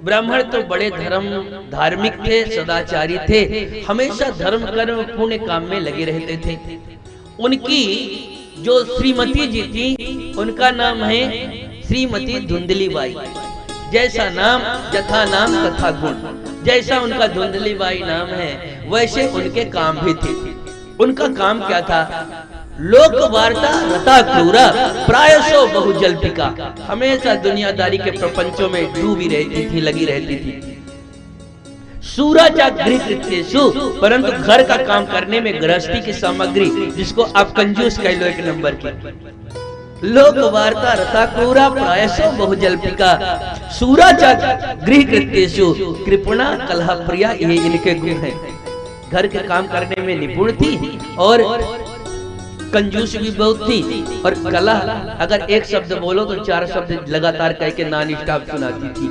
ब्राह्मण तो बड़े धार्मिक थे, सदाचारी थे, हमेशा धर्म कर्म पुण्य काम में लगे रहते थे। उनकी जो श्रीमती जी थी उनका नाम है श्रीमती धुंधली बाई। जैसा नाम यथा नाम तथा गुण, जैसा उनका धुंधली बाई नाम है वैसे उनके काम भी थे। उनका काम क्या था? लोक वार्ता रता क्रूरा प्रायशो बहुजल्पिका, हमेशा दुनियादारी के प्रपंचों में डूबी रहती थी, लगी रहती थी। सूराचा गृहकृत्येषु, परंतु घर का काम करने में गृहस्थी की सामग्री, जिसको आप कंजूस कह लो एक नंबर की। लोक वार्ता रता क्रूरा प्रायशो बहुजल्पिका सूराचा गृहकृत्येषु कृपणा कलह प्रिया, ये इनके गुण हैं। घर के काम करने में निपुण थी और कंजूस भी बहुत थी, और कला अगर एक शब्द बोलो तो 4 शब्द लगातार कह के नॉन स्टॉप सुनाती थी।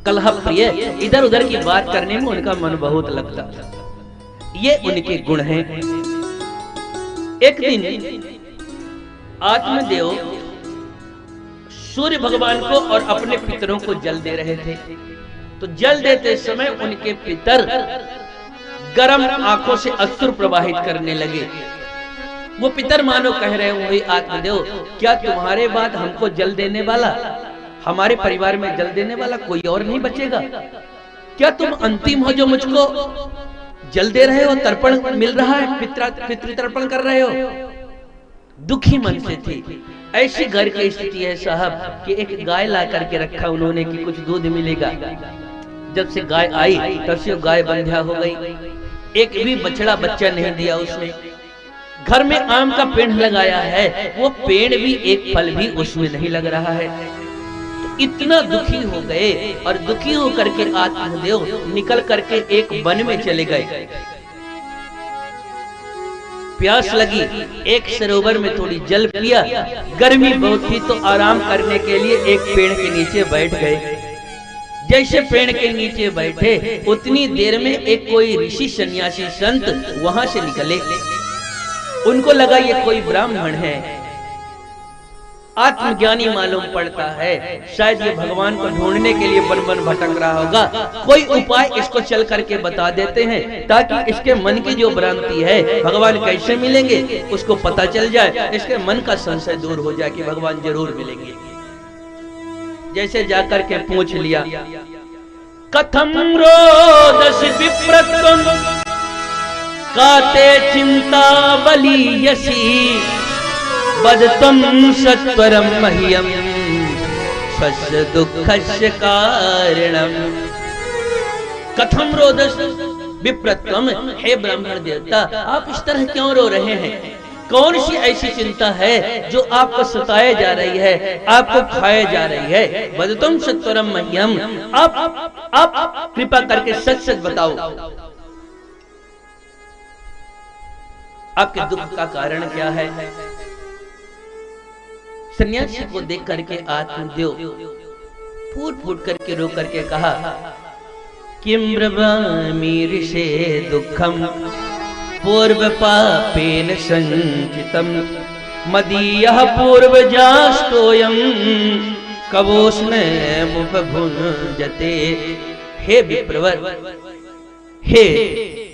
कलह प्रिय, इधर उधर की बात करने में उनका मन बहुत लगता था। ये उनके गुण हैं। एक दिन आत्मदेव सूर्य भगवान को और अपने पितरों को जल दे रहे थे, तो जल देते समय उनके पितर गर्म आंखों से अश्रु प्रवाहित करने लगे। वो पितर मानो कह रहे होंगे, आत्मदेव क्या तुम्हारे बाद हमको जल देने वाला, हमारे परिवार में जल देने वाला कोई और नहीं बचेगा? क्या तुम अंतिम हो जो मुझको जल दे रहे हो, तर्पण मिल रहा है, पितृतर्पण कर रहे हो? दुखी मन से थी। ऐसी घर की स्थिति है साहब कि एक गाय ला करके रखा उन्होंने कि कुछ दूध मिलेगा। जब से गाय आई तब से गाय बंध्या हो गई, एक भी बछड़ा बच्चा नहीं दिया उसने। घर में आम का पेड़ लगाया है, वो पेड़ भी एक फल भी उसमें नहीं लग रहा है। तो इतना दुखी हो गए, और दुखी होकर के आत्मदेव निकल करके एक वन में चले गए। प्यास लगी, एक सरोवर में थोड़ी जल पिया, गर्मी बहुत थी तो आराम करने के लिए एक पेड़ के नीचे बैठ गए। जैसे पेड़ के नीचे बैठे उतनी देर में एक कोई ऋषि सन्यासी संत वहां से निकले। उनको लगा ये कोई ब्राह्मण है, आत्मज्ञानी मालूम पड़ता है, शायद ये भगवान को ढूंढने के लिए वन वन भटक रहा होगा, कोई उपाय इसको चल करके बता देते हैं ताकि इसके मन की जो भ्रांति है भगवान कैसे मिलेंगे उसको पता चल जाए, इसके मन का संशय दूर हो जाए कि भगवान जरूर मिलेंगे। जैसे जाकर के पूछ लिया, कथम रोदसी विप्रत्वम काते चिंता बलीयसी बदतम सत्वरम मह्यम स्वस्य दुःखस्य कारणम। कथम रोदस विप्रत्वम, हे ब्राह्मण देवता आप इस तरह क्यों रो रहे हैं? कौन सी ऐसी चिंता है जो आपको सताए जा रही है, आपको खाए जा रही है? बदतम सत्वरम मह्यम, आप कृपा करके सच सच बताओ, आपके दुख का कारण क्या है? सन्यासी को देख करके आत्मदेव फूट फूट करके रो करके कहा, किम ब्रवामि ऋषे दुखम पूर्व पापेन संचितम मदीयः पूर्वजास्तोयम कवोष्णमुपभुञ्जते। हे विप्रवर, हे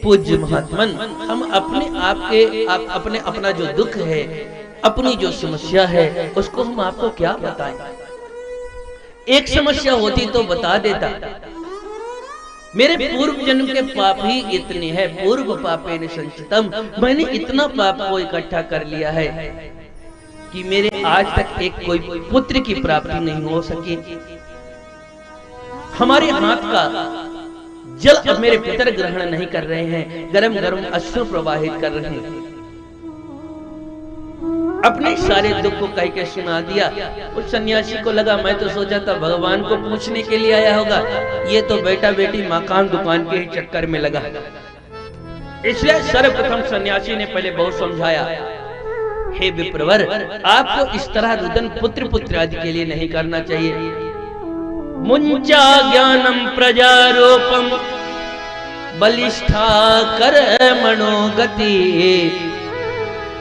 पूज्य महात्मन, हम अपने अपना जो दुख है, अपनी जो समस्या है उसको हम आपको क्या बताएं? एक समस्या होती तो बता देता। मेरे पूर्व जन्म के पाप ही इतने हैं, पूर्व पापेन संचितम, मैंने इतना पाप को इकट्ठा कर लिया है कि मेरे आज तक एक कोई पुत्र की प्राप्ति नहीं हो सकी। हमारे हाथ का जल अब मेरे पितर ग्रहण नहीं कर रहे हैं, गरम गरम अश्रु प्रवाहित कर रहे हैं। अपने सारे दुख को कह के सुना दिया। उस सन्यासी को लगा, मैं तो सोचा था भगवान को पूछने के लिए आया होगा, ये तो बेटा बेटी मकान दुकान के ही चक्कर में लगा। इसलिए सर्वप्रथम सन्यासी ने पहले बहुत समझाया, हे विप्रवर, आपको इस तरह रुदन पुत्र पुत्र आदि के लिए नहीं करना चाहिए। मुंचा ज्ञानम प्रजारोपम बलिष्ठा कर्मणो गति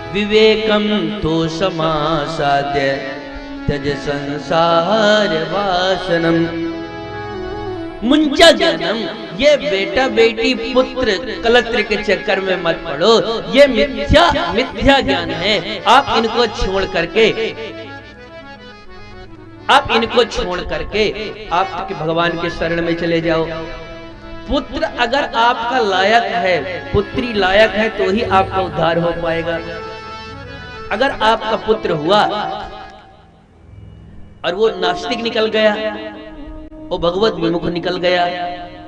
विवेकम तो समासाद्य त्यज संसार वासनम। मुंचा ज्ञानम, ये बेटा बेटी पुत्र कलत्र के चक्कर में मत पड़ो, ये मिथ्या ज्ञान है। आप इनको छोड़ करके आप भगवान के शरण में चले जाओ। पुत्र अगर आपका लायक है, पुत्री लायक है, तो ही आपका उद्धार हो पाएगा। अगर आपका पुत्र हुआ और वो नास्तिक निकल गया, वो भगवत विमुख निकल गया,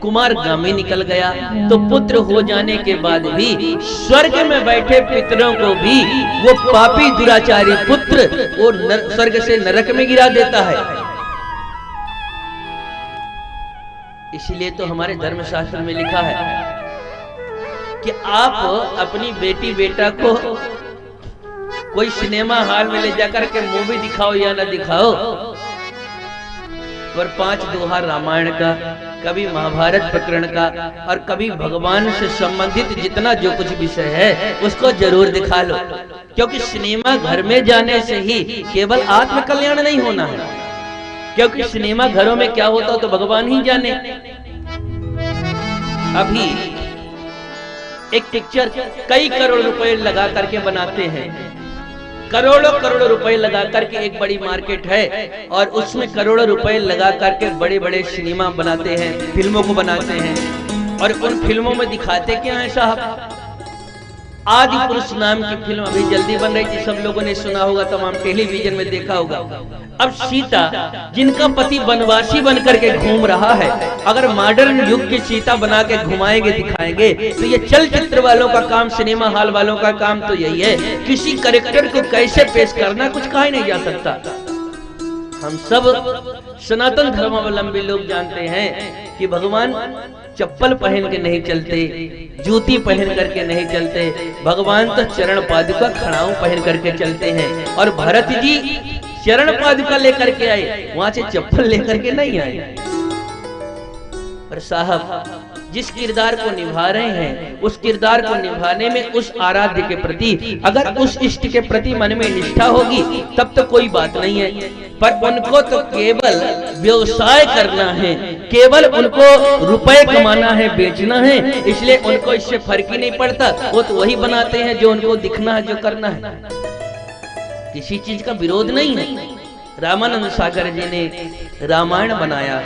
कुमारगामी निकल गया, तो पुत्र हो जाने के बाद भी स्वर्ग में बैठे पितरों को भी वो पापी दुराचारी पुत्र वो स्वर्ग से नरक में गिरा देता है। इसलिए तो हमारे धर्मशास्त्र में लिखा है कि आप अपनी बेटी बेटा को कोई सिनेमा हॉल में ले जाकर के मूवी दिखाओ या ना दिखाओ, पर 5 दोहा रामायण का, कभी महाभारत प्रकरण का और कभी भगवान से संबंधित जितना जो कुछ विषय है उसको जरूर दिखा लो। क्योंकि सिनेमा घर में जाने से ही केवल आत्म कल्याण नहीं होना है, क्योंकि सिनेमा घरों में क्या होता तो भगवान ही जाने। अभी एक पिक्चर कई करोड़ रुपए लगा करके बनाते हैं, करोड़ों रुपए लगा करके एक बड़ी मार्केट है और उसमें करोड़ों रुपए लगा करके बड़े बड़े सिनेमा बनाते हैं, फिल्मों को बनाते हैं। और उन फिल्मों में दिखाते क्या है साहब, आदि पुरुष नाम की फिल्म अभी जल्दी बन रही थी, सब लोगों ने सुना होगा, तमाम टेलीविजन में देखा होगा। अब सीता जिनका पति वनवासी बन करके घूम रहा है, अगर मॉडर्न युग की सीता बना के घुमाएंगे दिखाएंगे तो ये चलचित्र वालों का काम, सिनेमा हॉल वालों का काम तो यही है, किसी कैरेक्टर को कैसे पेश करना कुछ कहा ही नहीं जा सकता। हम सब सनातन धर्मावलंबी लोग जानते हैं कि भगवान चप्पल पहन के नहीं चलते, जूती पहन करके नहीं चलते, भगवान तो चरण पादुका खड़ाऊ पहन करके चलते हैं। और भरत जी चरण पादुका लेकर के आए, वहां से चप्पल लेकर के नहीं आए। और साहब जिस किरदार को निभा रहे हैं, उस किरदार को निभाने में उस आराध्य के प्रति, अगर उस इष्ट के प्रति मन में निष्ठा होगी तब तो कोई बात नहीं है। पर उनको तो केवल व्यवसाय करना है, केवल उनको रुपए कमाना है, बेचना है, इसलिए उनको इससे फर्क ही नहीं पड़ता। वो तो वही बनाते हैं जो उनको दिखना है, जो करना है, किसी चीज का विरोध नहीं है। रामानंद सागर जी ने रामायण बनाया,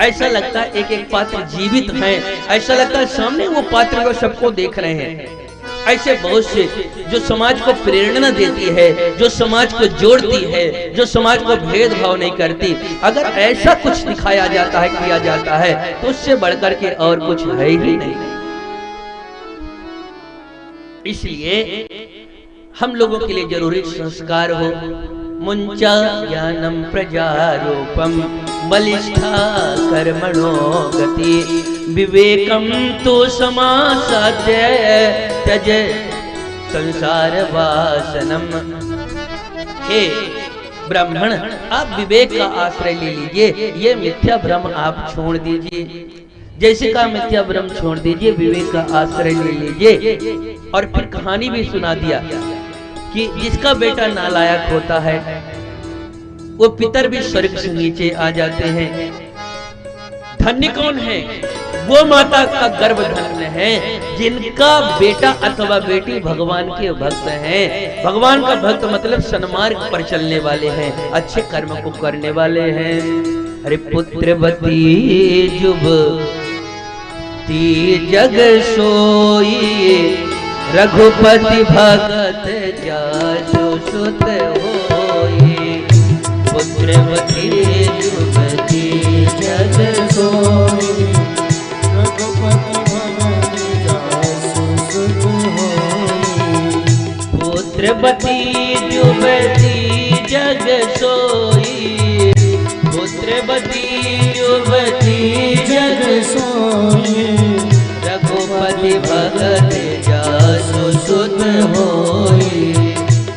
ऐसा लगता है एक एक पात्र जीवित हैं, ऐसा लगता है सामने वो पात्र को सबको देख रहे हैं। ऐसे बहुत से जो समाज को प्रेरणा देती है, जो समाज को जोड़ती है, जो समाज को भेदभाव नहीं करती, अगर ऐसा कुछ दिखाया जाता है, किया जाता है, तो उससे बढ़कर के और कुछ है ही नहीं। इसलिए हम लोगों के लिए जरूरी संस्कार हो। मुंचा ज्ञानम प्रजारूपम बलिष्ठा कर्मणो गति विवेकम तो समासाद्य त्यज संसार वासनम। हे ब्राह्मण, आप विवेक का आश्रय ले लीजिए, ये मिथ्या भ्रम आप छोड़ दीजिए। जैसे का मिथ्या भ्रम छोड़ दीजिए, विवेक का आश्रय ले लीजिए। और फिर कहानी भी सुना दिया कि जिसका बेटा नालायक होता है वो पितर भी स्वर्ग से नीचे आ जाते हैं। धन्य कौन है? वो माता का गर्भ धन्य है जिनका बेटा अथवा बेटी भगवान के भक्त हैं। भगवान का भक्त मतलब सन्मार्ग पर चलने वाले हैं, अच्छे कर्म को करने वाले हैं। अरे पुत्रवती जुबती जग सोई, रघुपति भगत जासु सुत होई। पुत्रवती जुबती जग सोई, रघुपति भगत जासु सुत होई। पुत्रवती जुबती जग सोई, पुत्रवती जुबती जग सोई। रघुपति भगत जासु सुत होई,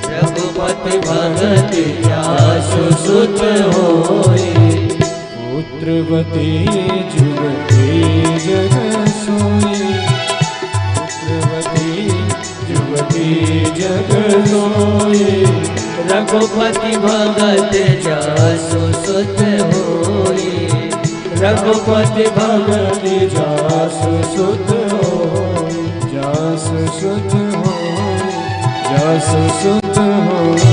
रघुपति भगत जासु सुत होई। पुत्रवती जुबती जग सोई, पुत्रवती जुबती जग सोई। रघुपति भगत जासु सुत होई, रघुपति भगत जास सुत होय, जास सुत होय, जास सुत होय।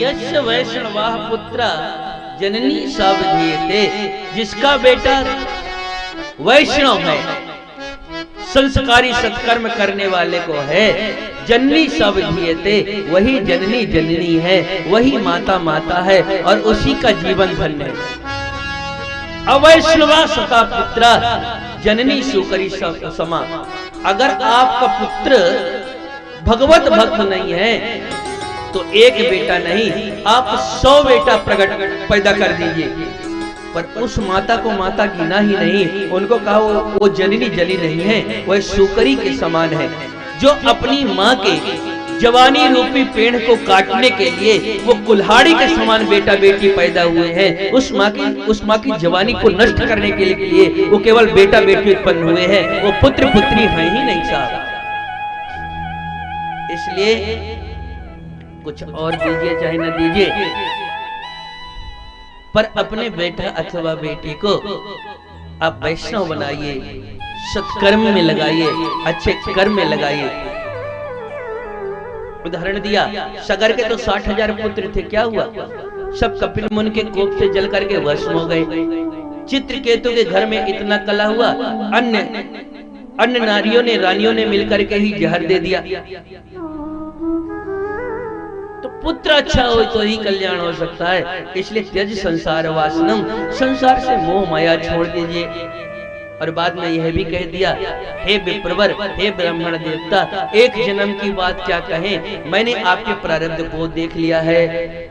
यश वैष्णवाः पुत्र जननी सावधीयते, जिसका बेटा वैष्णव है, संस्कारी सत्कर्म करने वाले को है, जननी सावधीयते, वही जननी जननी है, वही माता माता है और उसी का जीवन धन्य है। अवैष्णवा सता पुत्र जननी सुकरी समा, अगर आपका पुत्र भगवत भक्त नहीं है तो एक बेटा नहीं, आप 100 बेटा प्रकट पैदा कर दीजिए, पर उस माता को माता गिना ही नहीं, उनको कहा वो जननी जली नहीं है, वह सुकरी के समान है, जो अपनी माँ के जवानी रूपी पेड़ को काटने के लिए वो कुल्हाड़ी के समान बेटा बेटी पैदा हुए हैं। उस माँ की जवानी को नष्ट करने के लिए वो केवल बेटा बेटी उत्पन्न हुए हैं, वो पुत्र पुत्री हैं ही नहीं साहब। इसलिए कुछ और दीजिए चाहे न दीजिए, पर अपने बेटा अथवा बेटी को आप वैष्णव बनाइए, सत्कर्म में लगाइए, अच्छे कर्म में लगाइए। उदाहरण दिया, सगर के तो 60,000 पुत्र थे, क्या हुआ? सब कपिल मुनि के कोप से जल करके भस्म हो गए। चित्रकेतु के घर में इतना कला हुआ, अन्य नारियों ने रानियों ने मिलकर के ही जहर दे दिया। तो पुत्र अच्छा हो तो ही कल्याण हो सकता है। इसलिए त्यज संसार वासनम, संसार से मोह माया छोड़ दीजिए। और बाद में यह भी कह दिया, हे विप्रवर, हे ब्राह्मण देवता, एक जन्म की बात क्या कहें, मैंने आपके प्रारब्ध को देख लिया है।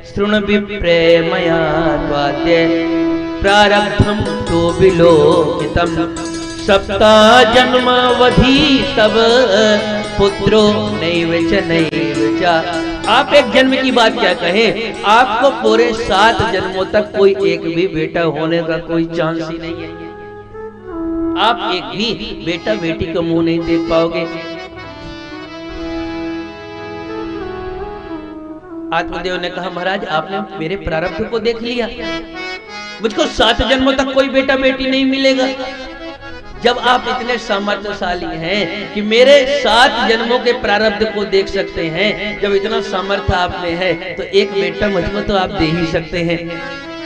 शृणु विप्रेमया त्वाद्य प्रारब्धम तो विलोकितम, सप्ता जन्मावधि तब पुत्रो नैव च नैव च। आप एक जन्म की बात क्या कहें, आपको पूरे 7 जन्मों तक कोई एक भी बेटा होने का कोई चांस ही नहीं है। आप एक भी बेटा बेटी को मुंह नहीं देख पाओगे। आत्मदेव ने कहा, महाराज आपने मेरे प्रारब्ध को देख लिया, मुझको 7 जन्मों तक कोई बेटा बेटी नहीं मिलेगा। जब आप इतने सामर्थ्यशाली हैं कि मेरे 7 जन्मों के प्रारब्ध को देख सकते हैं, जब इतना सामर्थ्य आप में है तो एक बेटा मुझको तो आप दे ही सकते हैं।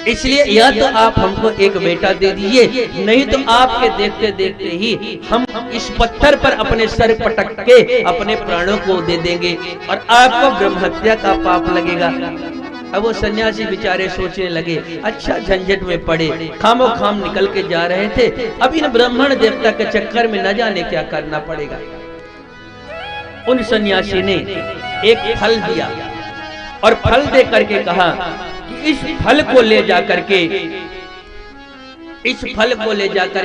इसलिए या तो आप हमको एक बेटा दे दीजिए, नहीं तो आपके देखते देखते ही हम इस पत्थर पर अपने सर पटक के अपने प्राणों को दे देंगे और आपको ब्रह्महत्या का पाप लगेगा। अब वो सन्यासी बेचारे सोचने लगे, अच्छा झंझट में पड़े, खामो खाम निकल के जा रहे थे, अब इन ब्राह्मण देवता के चक्कर में न जाने क्या करना पड़ेगा। उन सन्यासी ने एक फल दिया और फल दे करके कहा, इस फल को ले जाकर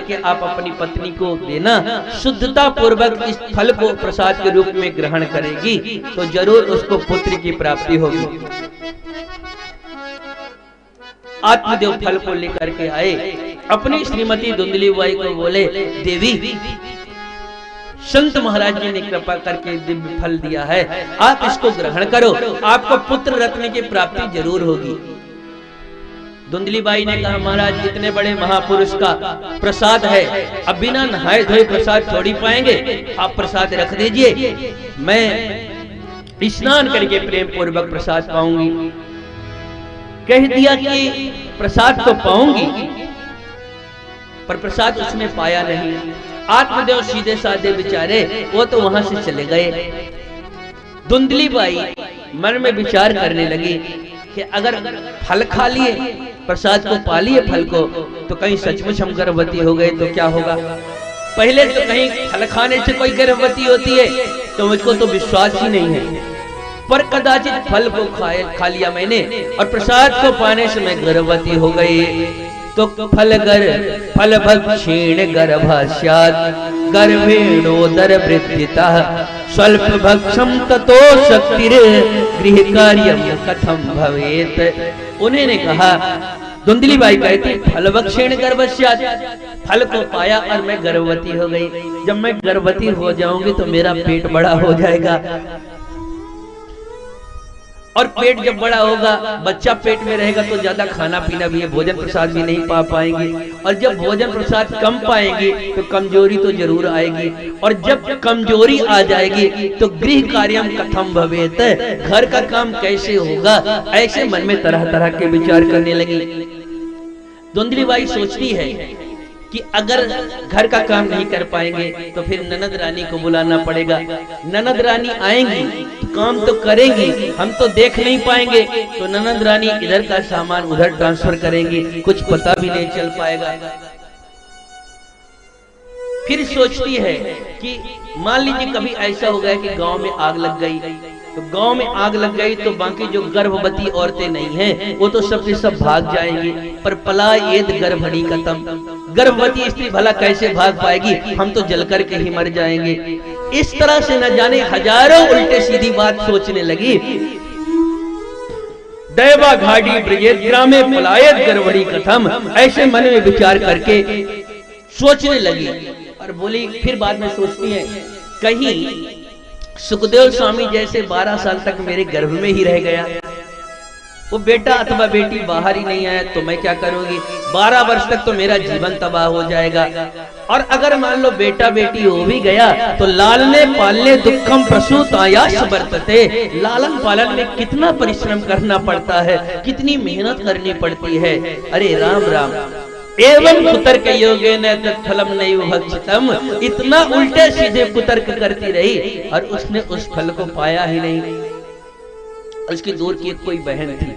के आप अपनी पत्नी को देना, शुद्धता पूर्वक इस फल को प्रसाद के रूप में ग्रहण करेगी तो जरूर उसको पुत्र की प्राप्ति होगी। आत्मदेव फल को लेकर के आए, अपनी श्रीमती धुंधली बाई को बोले, देवी संत महाराज जी ने कृपा करके दिव्य फल दिया है, आप इसको ग्रहण करो, आपको पुत्र रत्न की प्राप्ति जरूर होगी। धुंधली बाई ने कहा, महाराज इतने बड़े महापुरुष का प्रसाद है, अब बिना नहाए धोए प्रसाद छोड़ ही पाएंगे, आप प्रसाद रख दीजिए, मैं स्नान करके प्रेम पूर्वक प्रसाद पाऊंगी। कह दिया कि प्रसाद तो पाऊंगी, पर प्रसाद उसने पाया नहीं। आत्मदेव सीधे साधे बेचारे वो तो वहां से चले गए। धुंधली बाई मन में विचार करने लगी कि अगर फल खा लिए, प्रसाद को पा लिए फल को, तो कहीं सचमुच हम गर्भवती हो गए तो क्या होगा। पहले तो कहीं फल खाने से कोई गर्भवती होती है तो मुझको तो विश्वास ही नहीं है, पर कदाचित फल को खा लिया मैंने और प्रसाद को पाने से मैं गर्भवती हो गई, तो फल भक्षीण गर्भास्यात् गर्भेणोदर वृद्धिता स्वल्प भक्षम ततो शक्तिर गृह कार्यम कथम भवेत। उन्होंने कहा, धुंधली बाई कहती, फल भक्षीण गर्भास्यात्, फल को पाया और मैं गर्भवती हो गई, जब मैं गर्भवती हो जाऊंगी तो मेरा पेट बड़ा हो जाएगा। और पेट जब बड़ा होगा, बच्चा पेट में रहेगा तो ज्यादा खाना पीना भी है, भोजन प्रसाद भी नहीं पा पाएंगे, और जब भोजन प्रसाद कम पाएंगे तो कमजोरी तो जरूर आएगी, और जब कमजोरी आ जाएगी तो गृह कार्यम कथम भवेत, घर का काम कैसे होगा, ऐसे मन में तरह तरह के विचार करने लगी। धुंधली बाई सोचती है कि अगर घर का काम नहीं कर पाएंगे तो फिर ननद रानी को बुलाना पड़ेगा, ननद रानी आएंगी तो काम तो करेंगी, हम तो देख नहीं पाएंगे, तो ननद रानी इधर का सामान उधर ट्रांसफर करेंगी, कुछ पता भी नहीं चल पाएगा। फिर सोचती है कि मान लीजिए कभी ऐसा हो गया कि गांव में आग लग गई, तो गांव में आग लग गई तो बाकी जो गर्भवती औरतें नहीं हैं वो तो सबसे सब भाग जाएंगी, पर पलायेद गर्भणी कतम, गर्भवती स्त्री भला कैसे भाग पाएगी, हम तो जल करके ही मर जाएंगे। इस तरह से न जाने हजारों उल्टे सीधी बात सोचने लगी। दैवा घाटी ब्रजेत ग्रामे पलायेद गर्भणी कथम, ऐसे मन में विचार करके सोचने लगी। और बोली, फिर बाद में सोचती है कहीं सुखदेव स्वामी जैसे 12 साल तक मेरे गर्भ में ही रह गया, वो बेटा अथवा बेटी बाहर ही नहीं आया तो मैं क्या करूंगी, 12 वर्ष तक तो मेरा जीवन तबाह हो जाएगा। और अगर मान लो बेटा बेटी हो भी गया तो लालने पालने दुखम प्रसूत आयास बरतते, लालन पालन में कितना परिश्रम करना पड़ता है, कितनी मेहनत करनी पड़ती है। अरे राम राम, एवं कुतर्क योगे न तत्फलम नहीं भक्षितम, इतना उल्टे सीधे कुतर्क करती रही और उसने उस फल को पाया ही नहीं। उसकी दूर की कोई बहन थी,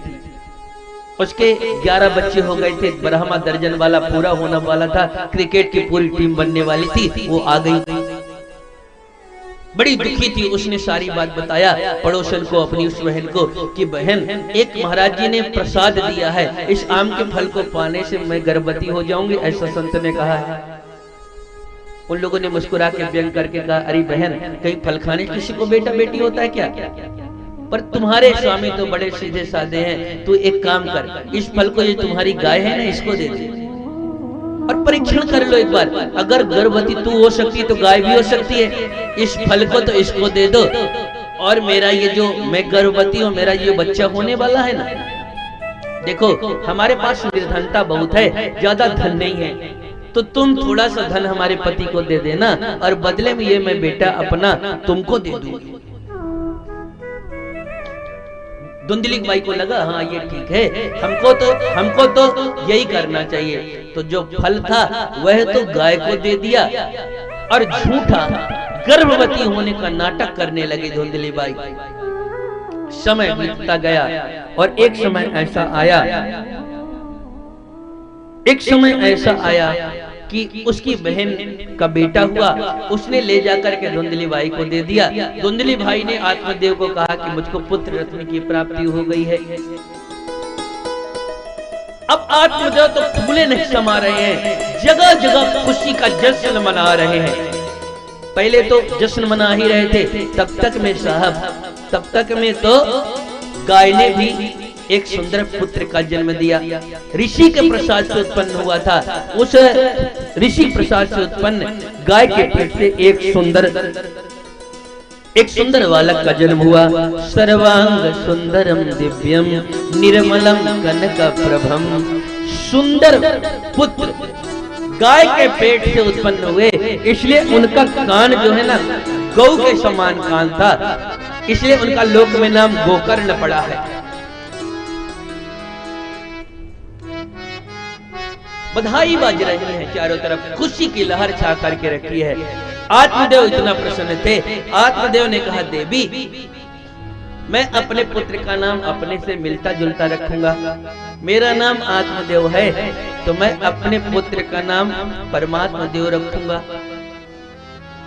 उसके 11 बच्चे हो गए थे, 12वां दर्जन वाला पूरा होने वाला था, क्रिकेट की पूरी टीम बनने वाली थी, वो आ गई, बड़ी दुखी थी। उसने सारी बात बताया पड़ोसन को, अपनी उस बहन को, कि बहन एक महाराज जी ने प्रसाद दिया है, इस आम के फल को पाने से मैं गर्भवती हो जाऊंगी, ऐसा संत ने कहा है। उन लोगों ने मुस्कुरा के व्यंग करके कहा, अरे बहन, कहीं फल खाने किसी को बेटा बेटी होता है क्या, पर तुम्हारे स्वामी तो बड़े सीधे साधे हैं, तू एक काम कर, इस फल को, ये तुम्हारी गाय है ना, इसको दे दे और परीक्षण कर लो एक बार, अगर गर्भवती तू हो सकती है तो गाय भी हो सकती है, इस फल को तो इसको दे दो, और मेरा ये जो मैं गर्भवती हूँ, मेरा ये बच्चा होने वाला है ना, देखो हमारे पास निर्धनता बहुत है, ज्यादा धन नहीं है, तो तुम थोड़ा सा धन हमारे पति को दे देना और बदले में ये मैं बेटा अपना तुमको दे दूंगी। धुंधली बाई को लगा हाँ ये ठीक है, हमको तो यही करना चाहिए। तो जो फल था वह तो गाय को दे दिया और झूठा गर्भवती होने का नाटक करने लगी धुंधली बाई। समय बीतता गया और एक समय ऐसा आया कि उसकी बहन का बेटा हुआ, उसने ले जाकर के धुंधली बाई को दे दिया। धुंधली भाई ने आत्मदेव को कहा कि मुझको पुत्र रत्न की प्राप्ति हो गई है। अब आत्मदेव तो फूले नहीं समा रहे हैं, जगह जगह खुशी का जश्न मना रहे हैं। पहले तो जश्न मना ही रहे थे, तब तक में तो गाय ने भी एक सुंदर पुत्र का जन्म दिया। ऋषि के प्रसाद से उत्पन्न हुआ था, उस ऋषि प्रसाद से उत्पन्न गाय के पेट से एक सुंदर बालक का जन्म हुआ। सर्वांग सुंदरम दिव्यम निर्मलम कनक प्रभम, सुंदर पुत्र गाय के पेट से उत्पन्न हुए, इसलिए उनका कान जो है ना गौ के समान कान था, इसलिए उनका लोक में नाम गोकर्ण पड़ा है। बधाई बाज रही है चारों तरफ, खुशी की लहर छा करके रखी है। आत्मदेव इतना प्रसन्न थे, आत्मदेव ने कहा देवी मैं अपने पुत्र का नाम अपने से मिलता जुलता रखूंगा, मेरा नाम आत्मदेव है तो मैं अपने पुत्र का नाम परमात्मा देव रखूंगा।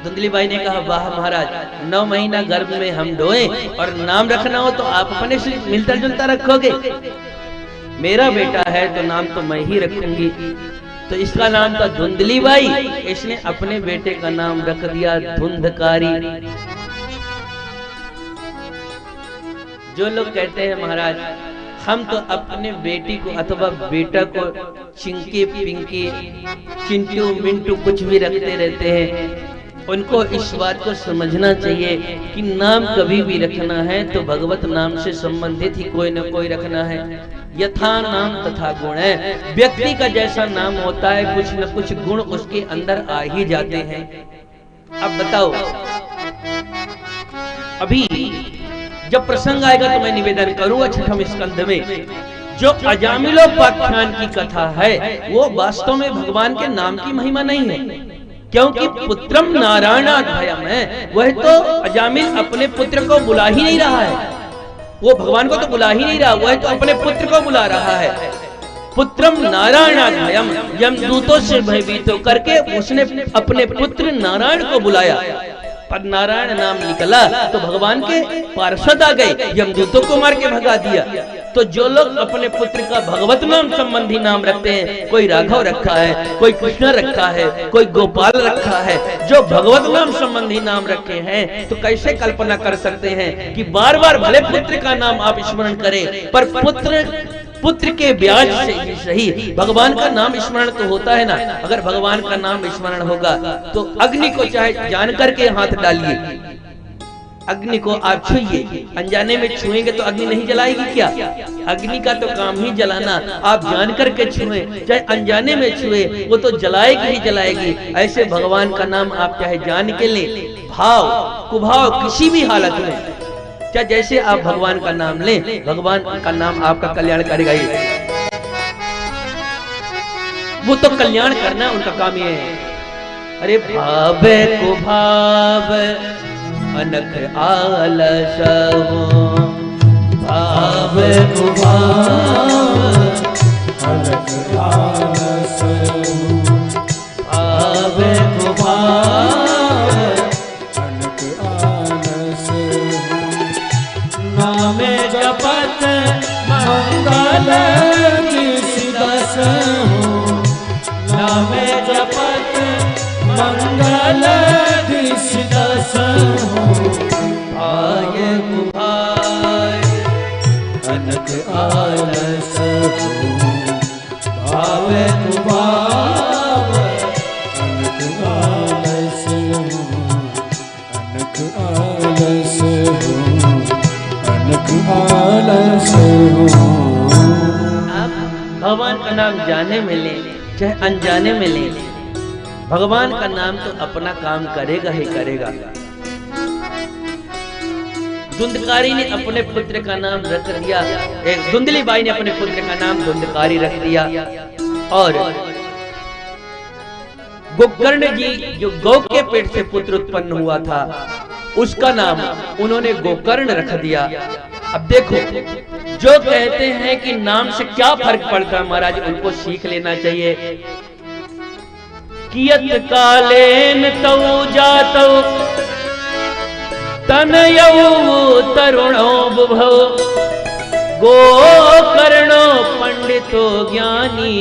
धुंधली बाई ने कहा वाह महाराज, 9 महीना गर्भ में हम ढोए और नाम रखना हो तो आप अपने से मिलता जुलता रखोगे, मेरा बेटा है तो नाम तो मैं ही रखूंगी। तो इसका नाम था धुंधली बाई, इसने अपने बेटे का नाम रख दिया धुंधकारी। जो लोग कहते हैं महाराज हम तो अपने बेटी को अथवा बेटा को चिंकी पिंकी चिंटू मिंटू कुछ भी रखते रहते हैं, उनको इस बात को समझना चाहिए कि नाम कभी भी रखना है तो भगवत नाम से संबंधित ही कोई न कोई रखना है। यथा नाम तथा गुण है, व्यक्ति का जैसा नाम होता है कुछ न कुछ गुण उसके अंदर आ ही जाते हैं। अब बताओ, अभी जब प्रसंग आएगा तो मैं निवेदन करूंगा छठम स्कंध में जो अजामिलोपाख्यान की कथा है वो वास्तव में भगवान के नाम की महिमा नहीं है, क्योंकि पुत्रम नारायणात् भयम है। वह तो अजामिल अपने पुत्र को बुला ही नहीं रहा है, वो भगवान को तो बुला ही नहीं रहा, वह तो अपने पुत्र को बुला रहा है। पुत्रम नारायणात् भयम, यमदूतों से भयभीत होकर के उसने अपने पुत्र नारायण को बुलाया। पर नारायण नाम निकला तो भगवान के पार्षद आ गए, यमदूतों को मार के भगा दिया। तो जो लोग अपने पुत्र का भगवत नाम संबंधी नाम रखते हैं, कोई राघव रखा है, कोई कृष्ण रखा है, कोई गोपाल रखा है, जो भगवत नाम संबंधी नाम रखे हैं, तो कैसे कल्पना कर सकते हैं कि बार बार भले पुत्र का नाम आप स्मरण करें पर पुत्र के ब्याज से ही सही भगवान का नाम स्मरण तो होता है ना। अगर भगवान का नाम स्मरण होगा तो अग्नि को चाहे जान करके हाथ डालिए, अग्नि को आप छुइए, अनजाने में छुएंगे तो अग्नि नहीं जलाएगी क्या? अग्नि का तो काम ही जलाना, आप जान करके छुए चाहे अनजाने में छुए वो तो जलाएगी ही जलाएगी। ऐसे भगवान का नाम आप चाहे जान के ले, भाव कुभाव किसी भी हालत में, चाहे जैसे आप भगवान का नाम लें, भगवान का नाम आपका कल्याण करेगा ही। वो तो कल्याण करना उनका काम ये है। अरे भाव को भाव अनख आलस हो, भाव को भाव अनख आलस हो, भाव को भाव अनख आलस हो। नामे जपत मंगल दस हो, नामे जपत मंगल दस हो। आय कुभाय अनक आलस हो, भाव कुभाव अनक आलस हो, अनक आलस हो, अनक आलस हो। आप भगवान का नाम जाने में ले चाहे अनजाने में ले, भगवान का नाम तो अपना काम करेगा ही करेगा। धुंधकारी ने अपने पुत्र का नाम रख दिया, एक धुंधली बाई ने अपने पुत्र का नाम धुंधकारी रख दिया, और गोकर्ण जी जो गौ के पेट से पुत्र उत्पन्न हुआ था उसका नाम उन्होंने गोकर्ण रख दिया। अब देखो, जो कहते हैं कि नाम से क्या फर्क पड़ता है महाराज, उनको सीख लेना चाहिए। कियत कालेन तौ जातौ तनयौ तरुणो बुभौ, गोकर्णो पंडितो ज्ञानी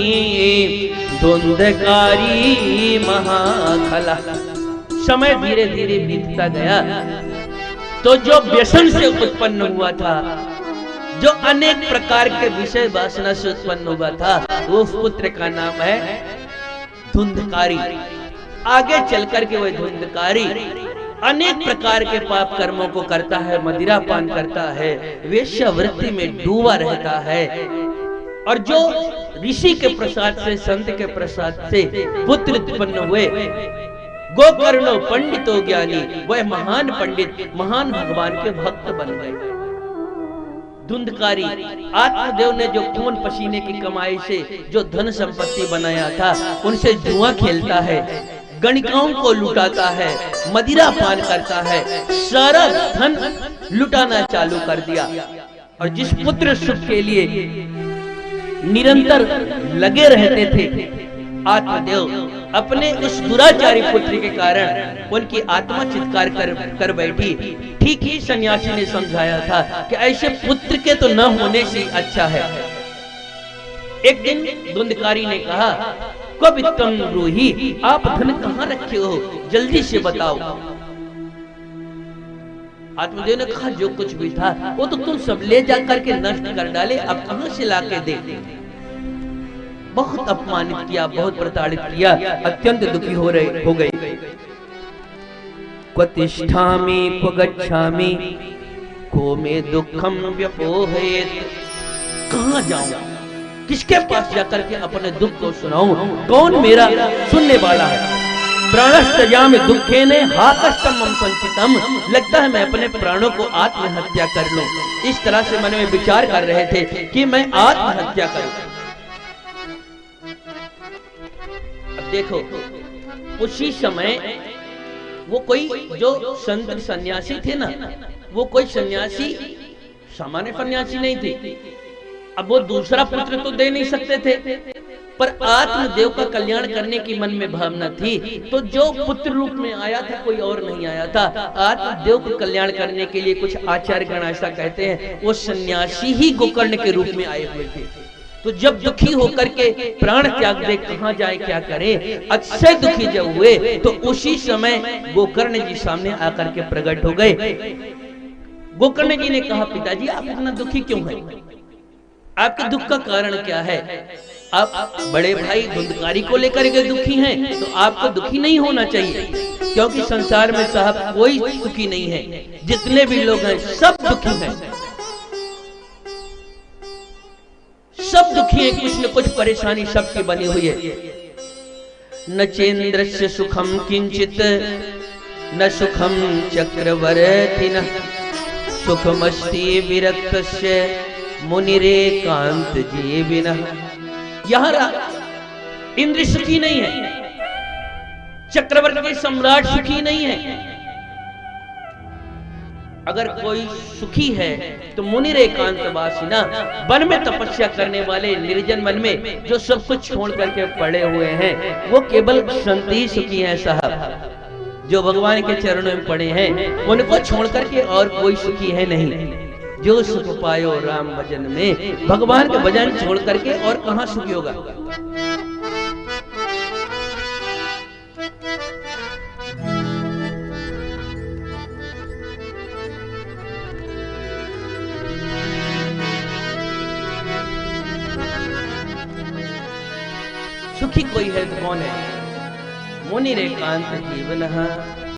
धुंधकारी महाखला। समय धीरे धीरे बीतता गया तो जो व्यसन से उत्पन्न हुआ था, जो अनेक प्रकार के विषय वासना से उत्पन्न हुआ था, वो पुत्र का नाम है धुंधकारी। आगे चल करके वह धुंधकारी अनेक प्रकार के पाप कर्मों को करता है, मदिरा पान करता है, वेश्यावृत्ति में डूबा रहता है। और जो ऋषि के प्रसाद से, संत के प्रसाद से पुत्र उत्पन्न हुए, गोकर्णो पंडितो ज्ञानी, वह महान पंडित, महान भगवान के भक्त बन गए। धुंधकारी आत्मदेव ने जो खून पसीने की कमाई से जो धन संपत्ति बनाया था उनसे जुआ खेलता है, गणिकाओं को लुटाता है, मदिरा पान करता है, सारा धन लुटाना चालू कर दिया। और जिस पुत्र सुख के लिए निरंतर लगे रहते थे आत्मदेव, अपने उस दुराचारी पुत्र के कारण उनकी आत्मा चित्कार कर बैठी। ठीक ही सन्यासी ने समझाया था कि ऐसे पुत्र के तो न होने से अच्छा है। एक दिन धुंधकारी ने कहा, कवित्तम रूही, आप धन कहाँ रखे हो, जल्दी से बताओ। आत्मदेव ने कहा, जो कुछ भी था वो तो तुम सब ले जा करके नष्ट कर डाले, अब कहां से लाके दे। बहुत अपमानित किया, बहुत प्रताड़ित किया, अत्यंत दुखी हो गई। क्वतिष्ठामि क्व गच्छामि को मे दुखम व्यपोहेत। कहाँ जाऊं, किसके पास जाकर के अपने दुख को सुनाऊं, कौन मेरा सुनने वाला है। प्राणस्तजामि दुखेन हा कष्टम मम संचितम। लगता है मैं अपने प्राणों को आत्महत्या कर लूं। इस तरह से मन में विचार कर रहे थे कि मैं आत्महत्या करूं। अब देखो, उसी समय वो कोई जो संत सन्यासी थे ना, वो कोई सन्यासी सामान्य सन्यासी नहीं थे। अब वो दूसरा पुत्र तो दे नहीं सकते थे, पर आत्मदेव का कल्याण करने की मन में भावना थी। तो जो पुत्र रूप में आया था कोई और नहीं आया था, आत्मदेव को कल्याण करने के लिए कुछ आचार्य गण ऐसा कहते हैं वो सन्यासी ही गोकर्ण के रूप में आए हुए थे। तो जब दुखी होकर के प्राण त्याग दे कहां जाए क्या करे, अतिशय दुखी जब हुए तो उसी समय गोकर्ण जी सामने आकर के प्रकट हो गए। गोकर्ण जी ने कहा, पिताजी आप इतना दुखी क्यों हैं, आपके दुख का कारण क्या है। आप बड़े भाई धुंधकारी को लेकर के दुखी हैं, तो आपको दुखी नहीं होना चाहिए, क्योंकि संसार में साहब कोई सुखी नहीं है। जितने भी लोग हैं सब दुखी हैं, सब दुखी हैं, कुछ न कुछ परेशानी सबकी बनी हुई है। न चेन्द्रस्य सुखम किंचित न सुखम चक्रवर्तिनः सुखमस्ति विरक्तस्य मुनिरेकांत जीविनः। यहाँ इंद्र सुखी नहीं है, चक्रवर्ती के सम्राट सुखी नहीं है। अगर कोई सुखी है तो मुनि एकांत वासिना, वन में तपस्या करने वाले निर्जन वन में जो सब कुछ छोड़ करके पड़े हुए हैं, वो केवल संत ही सुखी है साहब। जो भगवान के चरणों में पड़े हैं उनको छोड़ करके और कोई सुखी है नहीं। जो सुख पायो राम भजन में, भगवान के भजन छोड़ करके और कहां सुखी होगा। सुखी कोई है तो कौन है, मुनि एकांत जीवन।